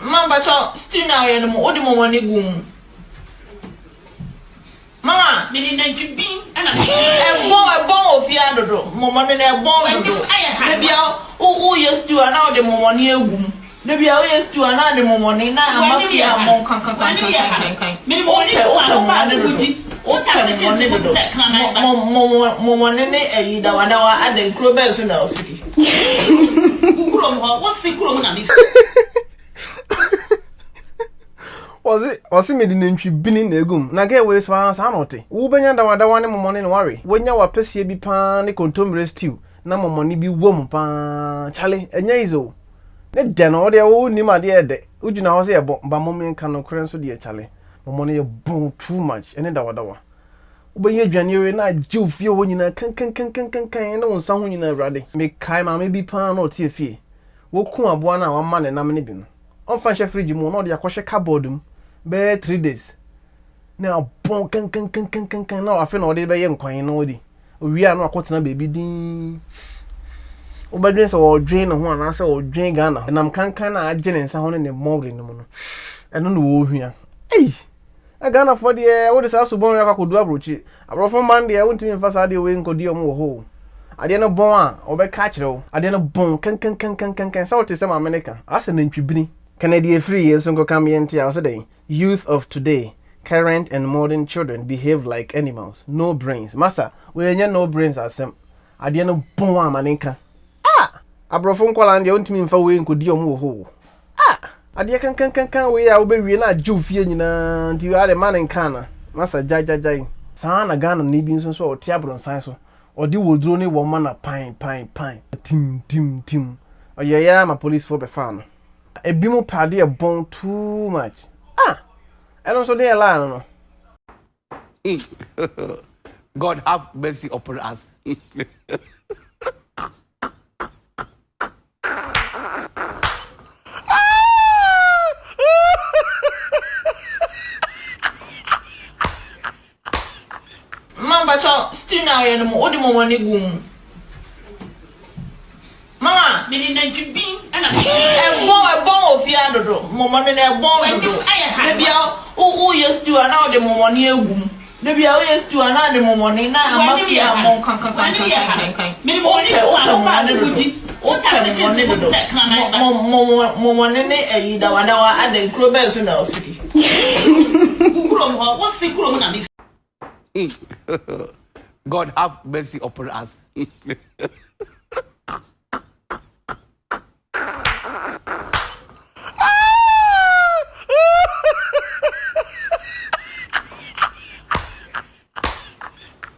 Mama cho still now ya mo odi mo wani gum. Mama, me na jubi ana e bon ofia dodo. Momo ne e bon dodo. De bia o yes to ana odi mo wani egum. De bia o yes to ana de mo wani na amafia mon kan. Me mo wani o ba sudi. O ta mo ne dodo. Mo ne e dawa ade kro be so na ofiri. Kuro mo wo si kuro mo na mi. Was it made in bini negum? Na get ways for us anote. Ubenya da one money no worry. When you were pessie be pan, the contumely stew. Na money be woman pan. Charlie, and yazo. Let Jano, their old name, dear de. Would you now say about Bamomin can occurrence with dear Charlie? Money a bone too much, and then dawa. But ye January night, Jew feel when you can no someone in a ruddy. Make Kaima maybe pan or tea fee. Woku a buana one man and naminibin. On Fancha Frigi Mono, the aquasha cupboardum. Be 3 days. Now, bon can. Now I feel all day by young quine already. We are not cutting a baby ding. Obedience or drain of one answer or drain Ghana. And I'm can of and sound in the morning. No, I don't know here. Hey, I Ghana for the air. What is also born? I could do a brooch. I brought from Monday. I went to me first idea wing could deal more hole. I didn't born or be catch though. I didn't bone can. So to some America. As an intribini. Canadian free years and go come in today. Youth of today, current and modern children behave like animals. No brains. Master, we no brains as some. I didn't bon maninka. Ah! I brought phone call and the own team for we could deal more. Ah! I dear can we are be na Jew fear you you are a man in Kana. Master Jai. Sana gun and nibbins so tiabron science or do will drone a woman a pine. Tim. Oh yeah, my police for the farm. A bimo party a bone too much. Ah, I don't so they allow no. God have mercy upon us. Mama cho still now ya mo odi mo wani gum. Mama, me na jubi ana e bon ofia dodo. Momo ne e bon dodo. De bia o yes to ana odi mo wani egum. De bia o yes to ana de mo wani na amafia mon kan. Me mo wani o ba sudi. O ta mo ne dodo. Momo ne e dawa ade kro be so na ofiri. Kuro mo wo si kuro mo na mi. God have mercy upon us.